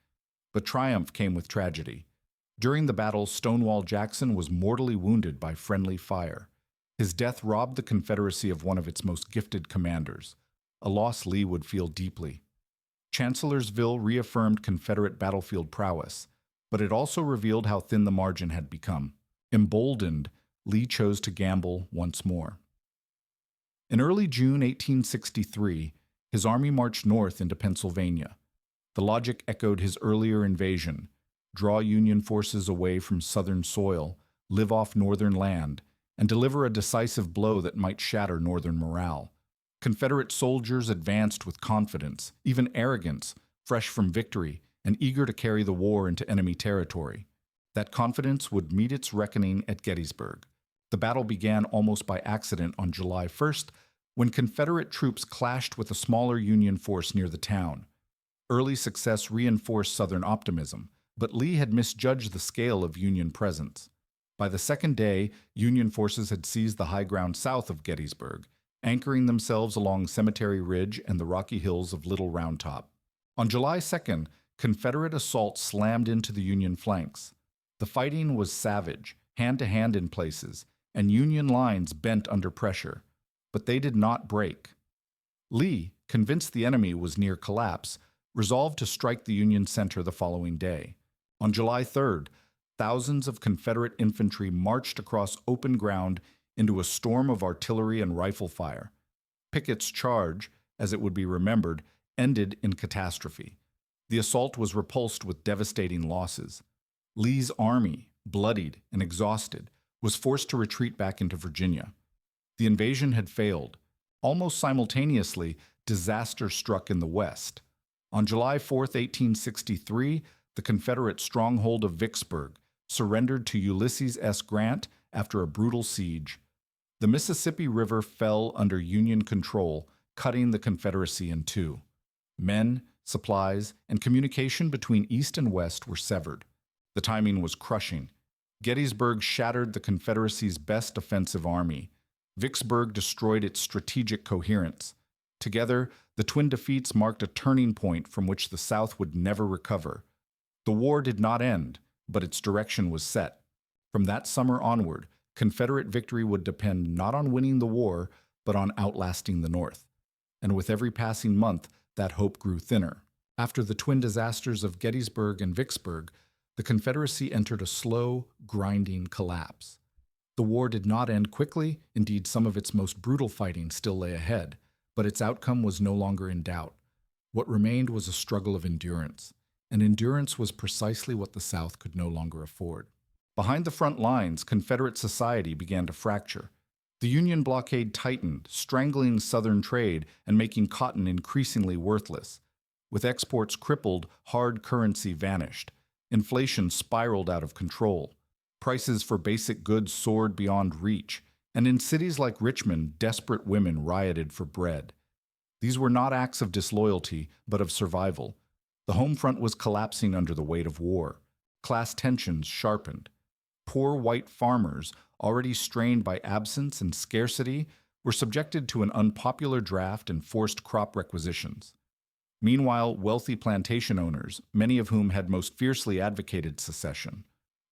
Speaker 1: But triumph came with tragedy. During the battle, Stonewall Jackson was mortally wounded by friendly fire. His death robbed the Confederacy of one of its most gifted commanders, a loss Lee would feel deeply. Chancellorsville reaffirmed Confederate battlefield prowess, but it also revealed how thin the margin had become. Emboldened, Lee chose to gamble once more. In early June 1863, his army marched north into Pennsylvania. The logic echoed his earlier invasion: draw Union forces away from Southern soil, live off Northern land, and deliver a decisive blow that might shatter Northern morale. Confederate soldiers advanced with confidence, even arrogance, fresh from victory, and eager to carry the war into enemy territory. That confidence would meet its reckoning at Gettysburg. The battle began almost by accident on July 1st, when Confederate troops clashed with a smaller Union force near the town. Early success reinforced Southern optimism, but Lee had misjudged the scale of Union presence. By the second day, Union forces had seized the high ground south of Gettysburg, anchoring themselves along Cemetery Ridge and the rocky hills of Little Round Top. On July 2nd, Confederate assault slammed into the Union flanks. The fighting was savage, hand-to-hand in places, and Union lines bent under pressure. But they did not break. Lee, convinced the enemy was near collapse, resolved to strike the Union center the following day. On July 3rd, thousands of Confederate infantry marched across open ground into a storm of artillery and rifle fire. Pickett's charge, as it would be remembered, ended in catastrophe. The assault was repulsed with devastating losses. Lee's army, bloodied and exhausted, was forced to retreat back into Virginia. The invasion had failed. Almost simultaneously, disaster struck in the West. On July 4, 1863, the Confederate stronghold of Vicksburg surrendered to Ulysses S. Grant after a brutal siege. The Mississippi River fell under Union control, cutting the Confederacy in two. Men, supplies, and communication between East and West were severed. The timing was crushing. Gettysburg shattered the Confederacy's best offensive army. Vicksburg destroyed its strategic coherence. Together, the twin defeats marked a turning point from which the South would never recover. The war did not end, but its direction was set. From that summer onward, Confederate victory would depend not on winning the war, but on outlasting the North. And with every passing month, that hope grew thinner. After the twin disasters of Gettysburg and Vicksburg, the Confederacy entered a slow, grinding collapse. The war did not end quickly. Indeed, some of its most brutal fighting still lay ahead, but its outcome was no longer in doubt. What remained was a struggle of endurance, and endurance was precisely what the South could no longer afford. Behind the front lines, Confederate society began to fracture. The Union blockade tightened, strangling Southern trade and making cotton increasingly worthless. With exports crippled, hard currency vanished. Inflation spiraled out of control. Prices for basic goods soared beyond reach, and in cities like Richmond, desperate women rioted for bread. These were not acts of disloyalty, but of survival. The home front was collapsing under the weight of war. Class tensions sharpened. Poor white farmers, already strained by absence and scarcity, were subjected to an unpopular draft and forced crop requisitions. Meanwhile, wealthy plantation owners, many of whom had most fiercely advocated secession,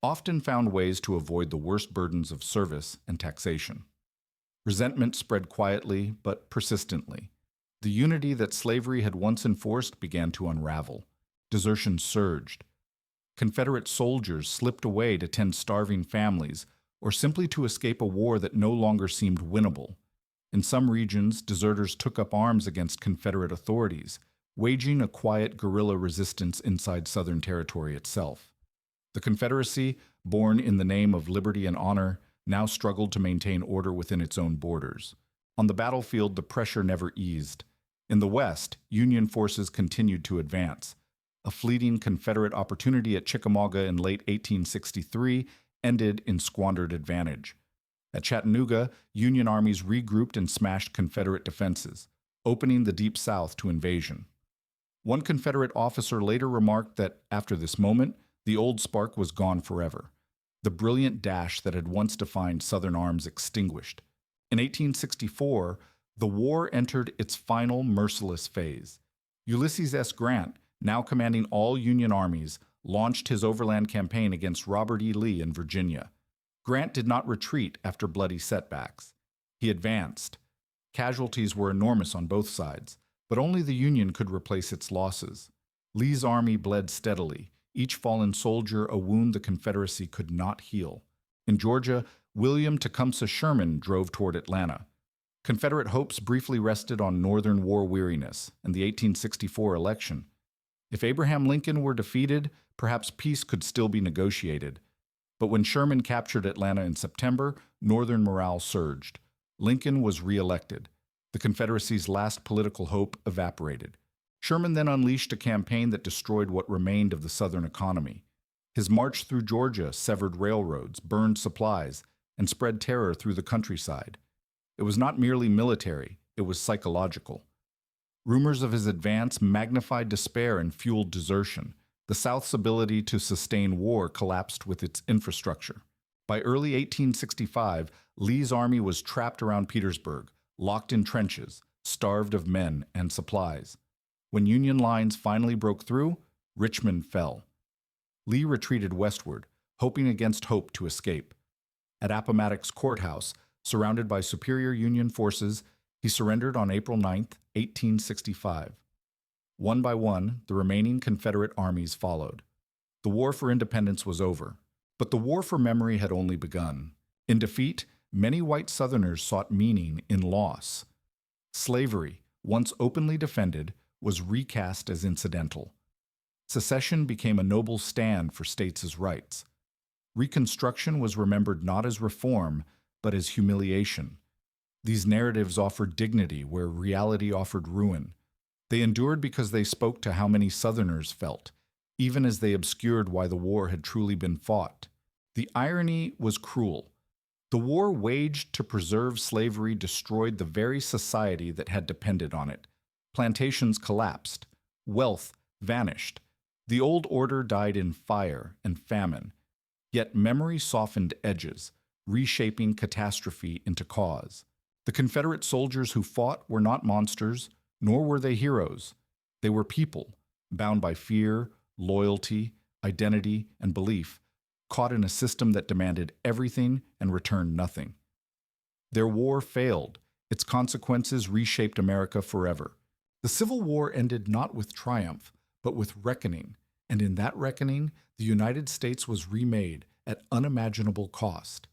Speaker 1: often found ways to avoid the worst burdens of service and taxation. Resentment spread quietly but persistently. The unity that slavery had once enforced began to unravel. Desertion surged. Confederate soldiers slipped away to tend starving families or simply to escape a war that no longer seemed winnable. In some regions, deserters took up arms against Confederate authorities, waging a quiet guerrilla resistance inside Southern territory itself. The Confederacy, born in the name of liberty and honor, now struggled to maintain order within its own borders. On the battlefield, the pressure never eased. In the West, Union forces continued to advance. A fleeting Confederate opportunity at Chickamauga in late 1863 ended in squandered advantage. At Chattanooga, Union armies regrouped and smashed Confederate defenses, opening the Deep South to invasion. One Confederate officer later remarked that, after this moment, the old spark was gone forever. The brilliant dash that had once defined Southern arms extinguished. In 1864, the war entered its final merciless phase. Ulysses S. Grant, now commanding all Union armies, launched his overland campaign against Robert E. Lee in Virginia. Grant did not retreat after bloody setbacks. He advanced. Casualties were enormous on both sides, but only the Union could replace its losses. Lee's army bled steadily, each fallen soldier a wound the Confederacy could not heal. In Georgia, William Tecumseh Sherman drove toward Atlanta. Confederate hopes briefly rested on Northern war weariness and the 1864 election. If Abraham Lincoln were defeated, perhaps peace could still be negotiated. But when Sherman captured Atlanta in September, Northern morale surged. Lincoln was reelected. The Confederacy's last political hope evaporated. Sherman then unleashed a campaign that destroyed what remained of the Southern economy. His march through Georgia severed railroads, burned supplies, and spread terror through the countryside. It was not merely military, it was psychological. Rumors of his advance magnified despair and fueled desertion. The South's ability to sustain war collapsed with its infrastructure. By early 1865, Lee's army was trapped around Petersburg, locked in trenches, starved of men and supplies. When Union lines finally broke through, Richmond fell. Lee retreated westward, hoping against hope to escape. At Appomattox Courthouse, surrounded by superior Union forces, he surrendered on April 9, 1865. One by one, the remaining Confederate armies followed. The war for independence was over, but the war for memory had only begun. In defeat, many white Southerners sought meaning in loss. Slavery, once openly defended, was recast as incidental. Secession became a noble stand for states' rights. Reconstruction was remembered not as reform, but as humiliation. These narratives offered dignity where reality offered ruin. They endured because they spoke to how many Southerners felt, even as they obscured why the war had truly been fought. The irony was cruel. The war waged to preserve slavery destroyed the very society that had depended on it. Plantations collapsed. Wealth vanished. The old order died in fire and famine. Yet memory softened edges, reshaping catastrophe into cause. The Confederate soldiers who fought were not monsters, nor were they heroes. They were people, bound by fear, loyalty, identity, and belief, caught in a system that demanded everything and returned nothing. Their war failed. Its consequences reshaped America forever. The Civil War ended not with triumph, but with reckoning, and in that reckoning, the United States was remade at unimaginable cost.